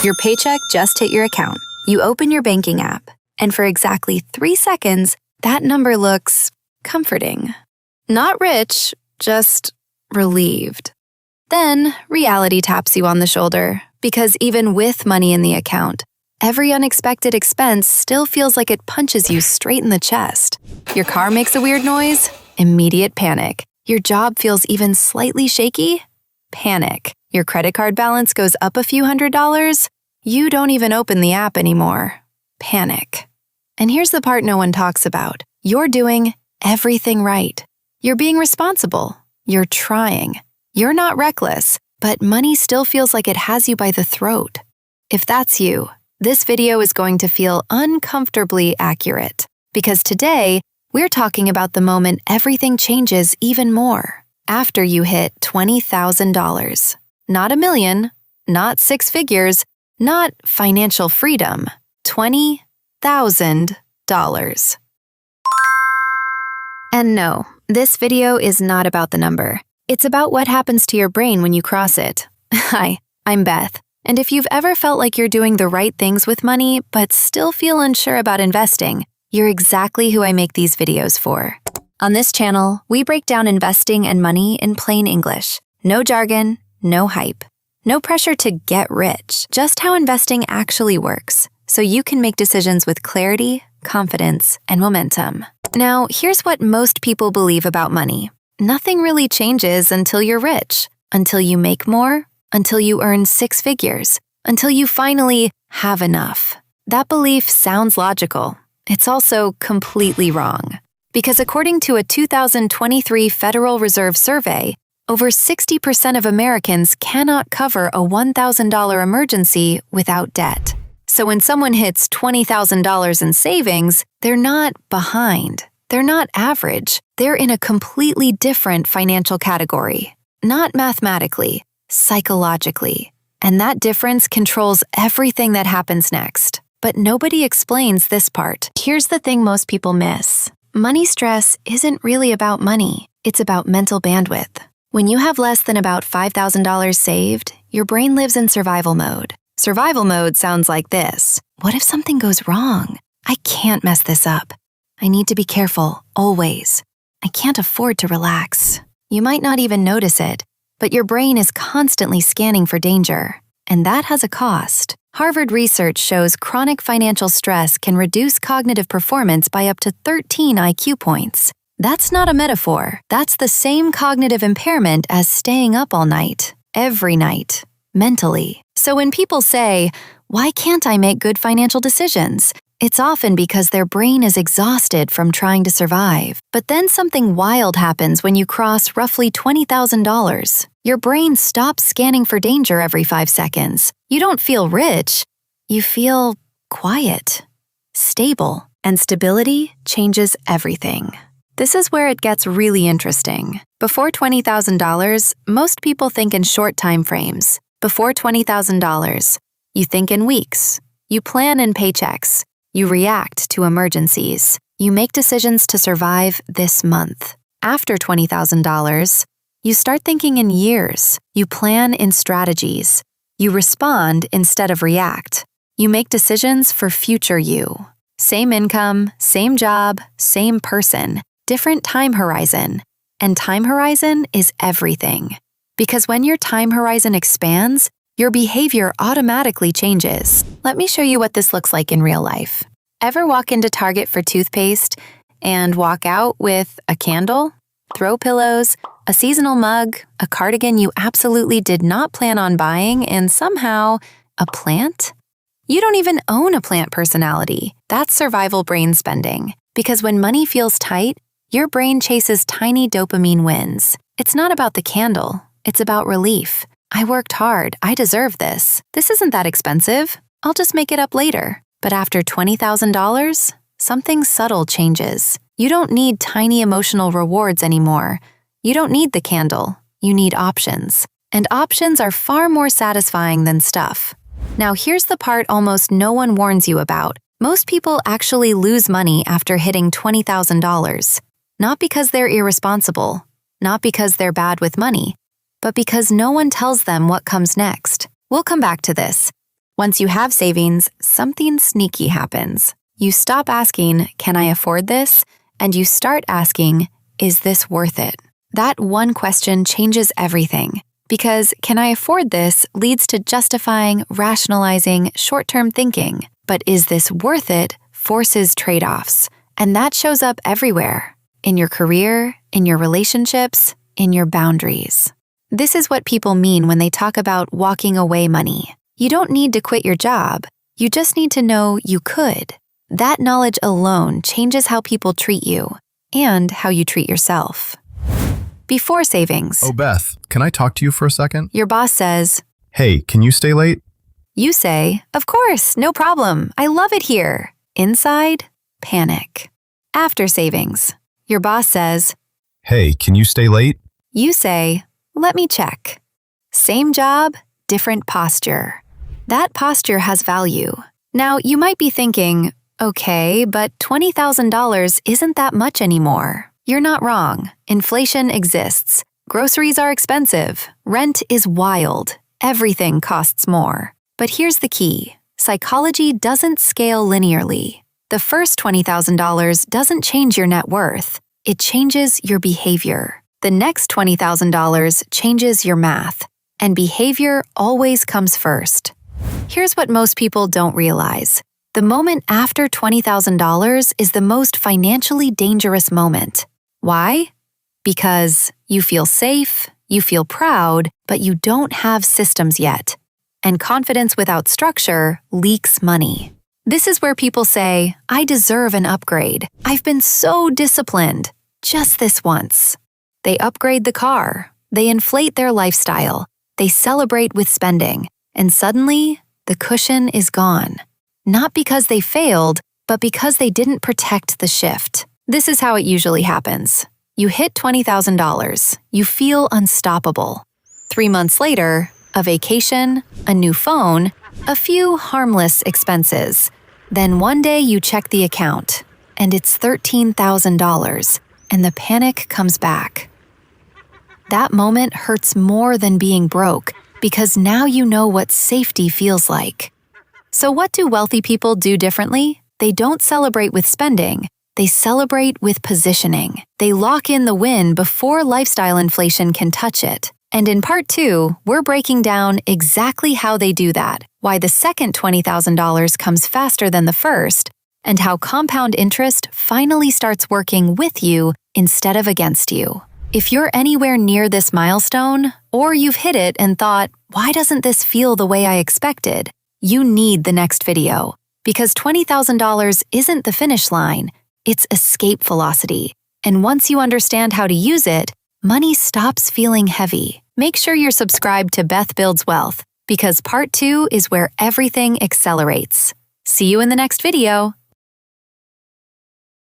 Your paycheck just hit your account. You open your banking app, and for exactly 3 seconds, that number looks comforting. Not rich, just relieved. Then, reality taps you on the shoulder, because even with money in the account, every unexpected expense still feels like it punches you straight in the chest. Your car makes a weird noise? Immediate panic. Your job feels even slightly shaky? Panic. Your credit card balance goes up a few $100s? You don't even open the app anymore. Panic. And here's the part no one talks about. You're doing everything right. You're being responsible. You're trying. You're not reckless, but money still feels like it has you by the throat. If that's you, this video is going to feel uncomfortably accurate, because today, we're talking about the moment everything changes even more, after you hit $20,000. Not $1 million, not 6 figures, not financial freedom, $20,000. And no, this video is not about the number. It's about what happens to your brain when you cross it. Hi, I'm Beth, and if you've ever felt like you're doing the right things with money but still feel unsure about investing, you're exactly who I make these videos for. On this channel, we break down investing and money in plain English. No jargon, no hype. No pressure to get rich, just how investing actually works, so you can make decisions with clarity, confidence, and momentum. Now, here's what most people believe about money. Nothing really changes until you're rich, until you make more, until you earn 6 figures, until you finally have enough. That belief sounds logical. It's also completely wrong. Because according to a 2023 Federal Reserve survey, over 60% of Americans cannot cover a $1,000 emergency without debt. So when someone hits $20,000 in savings, they're not behind. They're not average. They're in a completely different financial category. Not mathematically, psychologically. And that difference controls everything that happens next. But nobody explains this part. Here's the thing most people miss. Money stress isn't really about money. It's about mental bandwidth. When you have less than about $5,000 saved, your brain lives in survival mode. Survival mode sounds like this. What if something goes wrong? I can't mess this up. I need to be careful, always. I can't afford to relax. You might not even notice it, but your brain is constantly scanning for danger. And that has a cost. Harvard research shows chronic financial stress can reduce cognitive performance by up to 13 IQ points. That's not a metaphor. That's the same cognitive impairment as staying up all night, every night, mentally. So when people say, "Why can't I make good financial decisions?" It's often because their brain is exhausted from trying to survive. But then something wild happens when you cross roughly $20,000. Your brain stops scanning for danger every 5 seconds. You don't feel rich. You feel quiet, stable, and stability changes everything. This is where it gets really interesting. Before $20,000, most people think in short time frames. Before $20,000, you think in weeks. You plan in paychecks. You react to emergencies. You make decisions to survive this month. After $20,000, you start thinking in years. You plan in strategies. You respond instead of react. You make decisions for future you. Same income, same job, same person, different time horizon. And time horizon is everything. Because when your time horizon expands, your behavior automatically changes. Let me show you what this looks like in real life. Ever walk into Target for toothpaste and walk out with a candle, throw pillows, a seasonal mug, a cardigan you absolutely did not plan on buying, and somehow a plant? You don't even own a plant personality. That's survival brain spending. Because when money feels tight, your brain chases tiny dopamine wins. It's not about the candle. It's about relief. I worked hard. I deserve this. This isn't that expensive. I'll just make it up later. But after $20,000, something subtle changes. You don't need tiny emotional rewards anymore. You don't need the candle. You need options. And options are far more satisfying than stuff. Now here's the part almost no one warns you about. Most people actually lose money after hitting $20,000. Not because they're irresponsible, not because they're bad with money, but because no one tells them what comes next. We'll come back to this. Once you have savings, something sneaky happens. You stop asking, "Can I afford this?" and you start asking, "Is this worth it?" That one question changes everything, because "can I afford this" leads to justifying, rationalizing, short-term thinking. But "is this worth it" forces trade-offs, and that shows up everywhere. In your career, in your relationships, in your boundaries. This is what people mean when they talk about walking away money. You don't need to quit your job. You just need to know you could. That knowledge alone changes how people treat you and how you treat yourself. Before savings. Oh, Beth, can I talk to you for a second? Your boss says, Hey, can you stay late? You say, "Of course, no problem. I love it here." Inside, panic. After savings. Your boss says, Hey, can you stay late? You say, "Let me check." Same job, different posture. That posture has value. Now, you might be thinking, okay, but $20,000 isn't that much anymore. You're not wrong. Inflation exists. Groceries are expensive. Rent is wild. Everything costs more. But here's the key. Psychology doesn't scale linearly. The first $20,000 doesn't change your net worth. It changes your behavior. The next $20,000 changes your math. And behavior always comes first. Here's what most people don't realize. The moment after $20,000 is the most financially dangerous moment. Why? Because you feel safe, you feel proud, but you don't have systems yet. And confidence without structure leaks money. This is where people say, "I deserve an upgrade. I've been so disciplined. Just this once." They upgrade the car. They inflate their lifestyle. They celebrate with spending. And suddenly, the cushion is gone. Not because they failed, but because they didn't protect the shift. This is how it usually happens. You hit $20,000. You feel unstoppable. 3 months later, a vacation, a new phone, a few harmless expenses. Then one day you check the account, and it's $13,000, and the panic comes back. That moment hurts more than being broke, because now you know what safety feels like. So what do wealthy people do differently? They don't celebrate with spending. They celebrate with positioning. They lock in the win before lifestyle inflation can touch it. And in part 2, we're breaking down exactly how they do that, why the second $20,000 comes faster than the first, and how compound interest finally starts working with you instead of against you. If you're anywhere near this milestone, or you've hit it and thought, "Why doesn't this feel the way I expected?" you need the next video. Because $20,000 isn't the finish line, it's escape velocity. And once you understand how to use it, money stops feeling heavy. Make sure you're subscribed to Beth Builds Wealth, because part 2 is where everything accelerates. See you in the next video.